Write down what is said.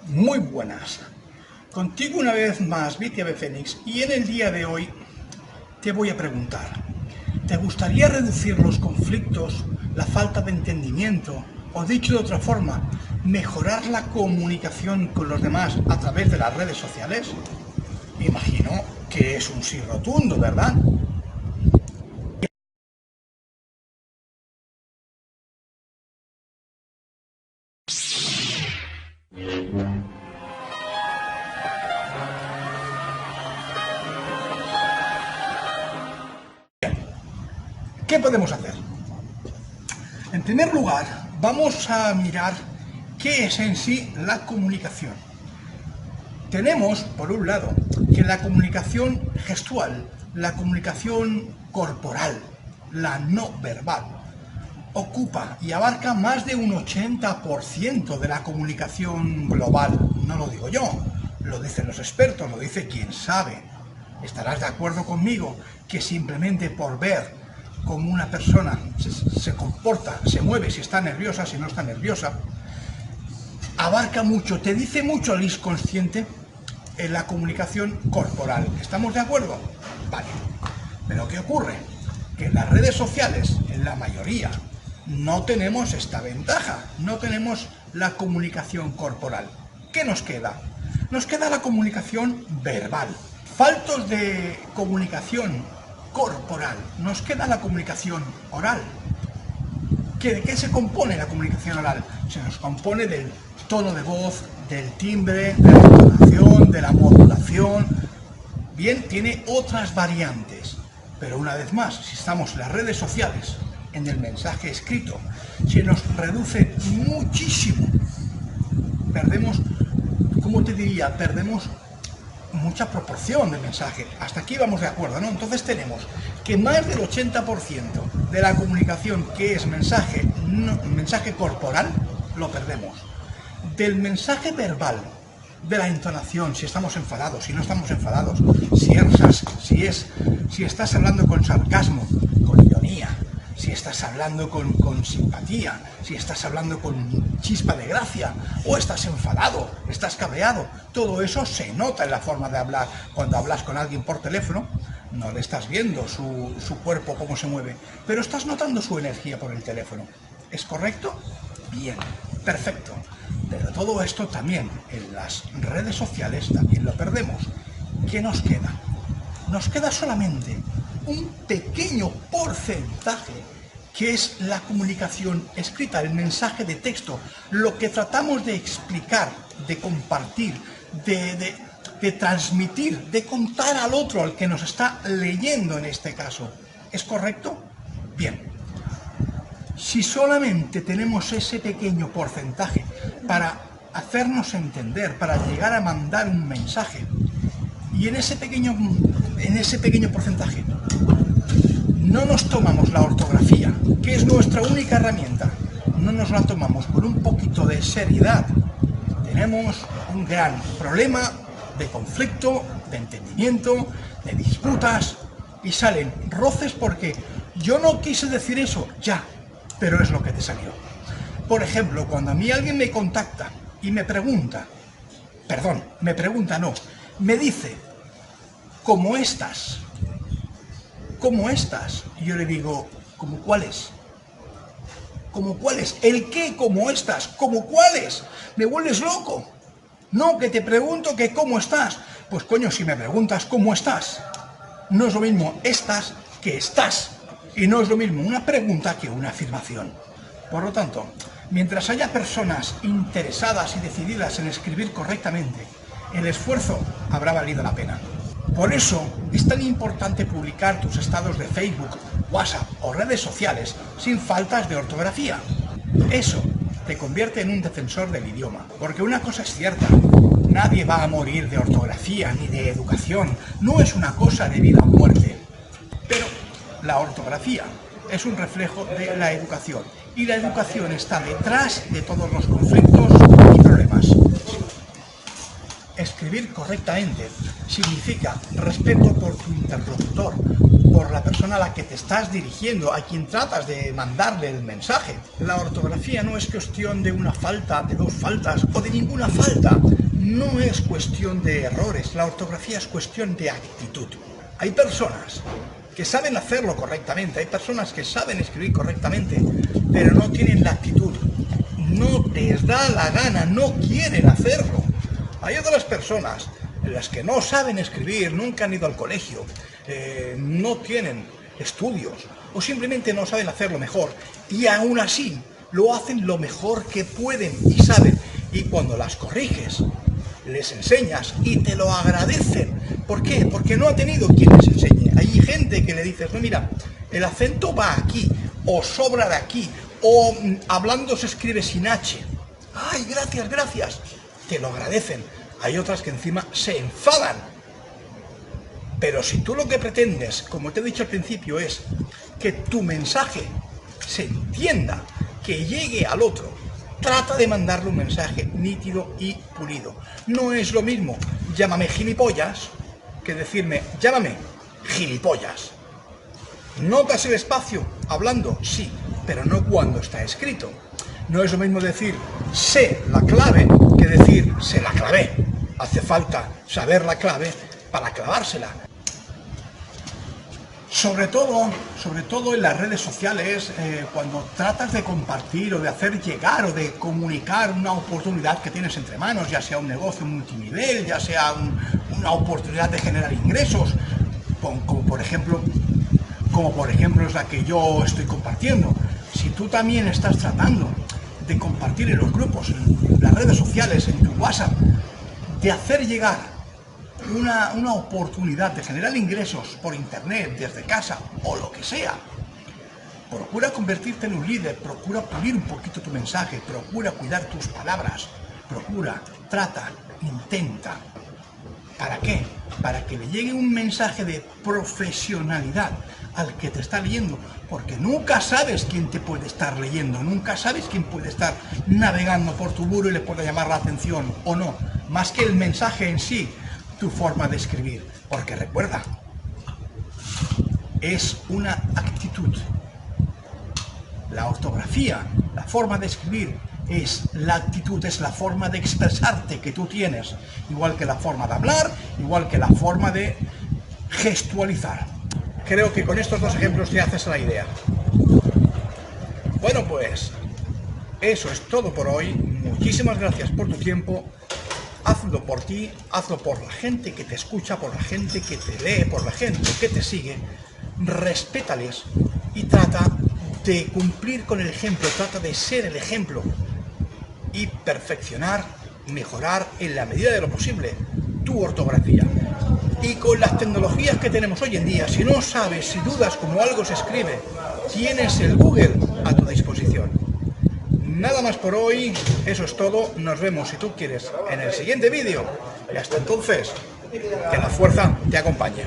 Muy buenas. Contigo una vez más, Viti Ave Fénix, y en el día de hoy te voy a preguntar, ¿te gustaría reducir los conflictos, la falta de entendimiento, o dicho de otra forma, mejorar la comunicación con los demás a través de las redes sociales? Imagino que es un sí rotundo, ¿verdad? ¿Qué podemos hacer? En primer lugar, vamos a mirar qué es en sí la comunicación. Tenemos, por un lado, que la comunicación gestual, la comunicación corporal, la no verbal, ocupa y abarca más de un 80% de la comunicación global. No lo digo yo, lo dicen los expertos, lo dice quien sabe. Estarás de acuerdo conmigo que simplemente por ver cómo una persona se comporta, se mueve, si está nerviosa, si no está nerviosa, abarca mucho, te dice mucho el inconsciente en la comunicación corporal. ¿Estamos de acuerdo? Vale. Pero ¿qué ocurre? Que en las redes sociales, en la mayoría, no tenemos esta ventaja, no tenemos la comunicación corporal. ¿Qué nos queda? Nos queda la comunicación verbal. Faltos de comunicación corporal, nos queda la comunicación oral. ¿De qué se compone la comunicación oral? Se nos compone del tono de voz, del timbre, de la entonación, de la modulación. Bien, tiene otras variantes, pero una vez más, si estamos en las redes sociales, en el mensaje escrito, se nos reduce muchísimo. Perdemos, ¿cómo te diría? Perdemos mucha proporción de mensaje. Hasta aquí vamos de acuerdo, ¿no? Entonces tenemos que más del 80% de la comunicación que es mensaje corporal, lo perdemos. Del mensaje verbal, de la entonación, si estamos enfadados, si no estamos enfadados, si estás hablando con sarcasmo, con ironía, si estás hablando con simpatía, si estás hablando con chispa de gracia, o estás enfadado, estás cabreado, todo eso se nota en la forma de hablar. Cuando hablas con alguien por teléfono, no le estás viendo su cuerpo cómo se mueve, pero estás notando su energía por el teléfono. ¿Es correcto? Bien, perfecto. Pero todo esto también en las redes sociales también lo perdemos. ¿Qué nos queda? Nos queda solamente un pequeño porcentaje que es la comunicación escrita, el mensaje de texto, lo que tratamos de explicar, de compartir, de transmitir, de contar al otro, al que nos está leyendo en este caso. ¿Es correcto? Bien. Si solamente tenemos ese pequeño porcentaje para hacernos entender, para llegar a mandar un mensaje, y en ese pequeño porcentaje no nos tomamos la ortografía, que es nuestra única herramienta, no nos la tomamos con un poquito de seriedad, tenemos un gran problema de conflicto, de entendimiento, de disputas, y salen roces porque yo no quise decir eso, ya, pero es lo que te salió. Por ejemplo, cuando a mí alguien me contacta y me dice, ¿cómo estás? ¿Cómo estás? Y yo le digo, ¿cómo cuáles? ¿Cómo cuáles? ¿El qué? ¿Cómo estás? ¿Cómo cuáles? Me vuelves loco. No, que te pregunto que cómo estás. Pues coño, si me preguntas cómo estás, no es lo mismo estás que estás. Y no es lo mismo una pregunta que una afirmación. Por lo tanto, mientras haya personas interesadas y decididas en escribir correctamente, el esfuerzo habrá valido la pena. Por eso es tan importante publicar tus estados de Facebook, WhatsApp o redes sociales sin faltas de ortografía. Eso te convierte en un defensor del idioma. Porque una cosa es cierta, nadie va a morir de ortografía ni de educación. No es una cosa de vida o muerte. Pero la ortografía es un reflejo de la educación. Y la educación está detrás de todos los conflictos y problemas. Escribir correctamente significa respeto por tu interlocutor, por la persona a la que te estás dirigiendo, a quien tratas de mandarle el mensaje. La ortografía no es cuestión de una falta, de dos faltas o de ninguna falta. No es cuestión de errores, la ortografía es cuestión de actitud. Hay personas que saben hacerlo correctamente, hay personas que saben escribir correctamente, pero no tienen la actitud. No les da la gana, no quieren hacerlo. Hay otras personas en las que no saben escribir, nunca han ido al colegio, no tienen estudios o simplemente no saben hacerlo mejor y aún así lo hacen lo mejor que pueden y saben, y cuando las corriges les enseñas y te lo agradecen. ¿Por qué? Porque no ha tenido quien les enseñe. Hay gente que le dices, no, mira, el acento va aquí o sobra de aquí o hablando se escribe sin H. ¡Ay, gracias, gracias! Te lo agradecen. Hay otras que encima se enfadan. Pero si tú lo que pretendes, como te he dicho al principio, es que tu mensaje se entienda, que llegue al otro, trata de mandarle un mensaje nítido y pulido. No es lo mismo llámame gilipollas que decirme llámame gilipollas. ¿Notas el espacio hablando? Sí, pero no cuando está escrito. No es lo mismo decir sé la clave que decir se la clavé. Hace falta saber la clave para clavársela. Sobre todo en las redes sociales, cuando tratas de compartir o de hacer llegar o de comunicar una oportunidad que tienes entre manos, ya sea un negocio multinivel, ya sea una oportunidad de generar ingresos, como por ejemplo es la que yo estoy compartiendo. Si tú también estás tratando de compartir en los grupos, en las redes sociales, en tu WhatsApp, de hacer llegar una oportunidad de generar ingresos por internet, desde casa o lo que sea, procura convertirte en un líder, procura pulir un poquito tu mensaje, procura cuidar tus palabras, procura, trata, intenta. ¿Para qué? Para que le llegue un mensaje de profesionalidad al que te está leyendo, porque nunca sabes quién te puede estar leyendo, nunca sabes quién puede estar navegando por tu muro y le puede llamar la atención o no, más que el mensaje en sí, tu forma de escribir, porque recuerda, es una actitud. La ortografía, la forma de escribir, es la actitud, es la forma de expresarte que tú tienes, igual que la forma de hablar, igual que la forma de gestualizar. Creo que con estos dos ejemplos te haces la idea. Bueno, pues eso es todo por hoy. Muchísimas gracias por tu tiempo. Hazlo por ti, hazlo por la gente que te escucha, por la gente que te lee, por la gente que te sigue. Respétales y trata de cumplir con el ejemplo, trata de ser el ejemplo y perfeccionar, mejorar en la medida de lo posible tu ortografía. Y con las tecnologías que tenemos hoy en día, si no sabes, si dudas cómo algo se escribe, tienes el Google a tu disposición. Nada más por hoy, eso es todo, nos vemos si tú quieres en el siguiente vídeo y hasta entonces, que la fuerza te acompañe.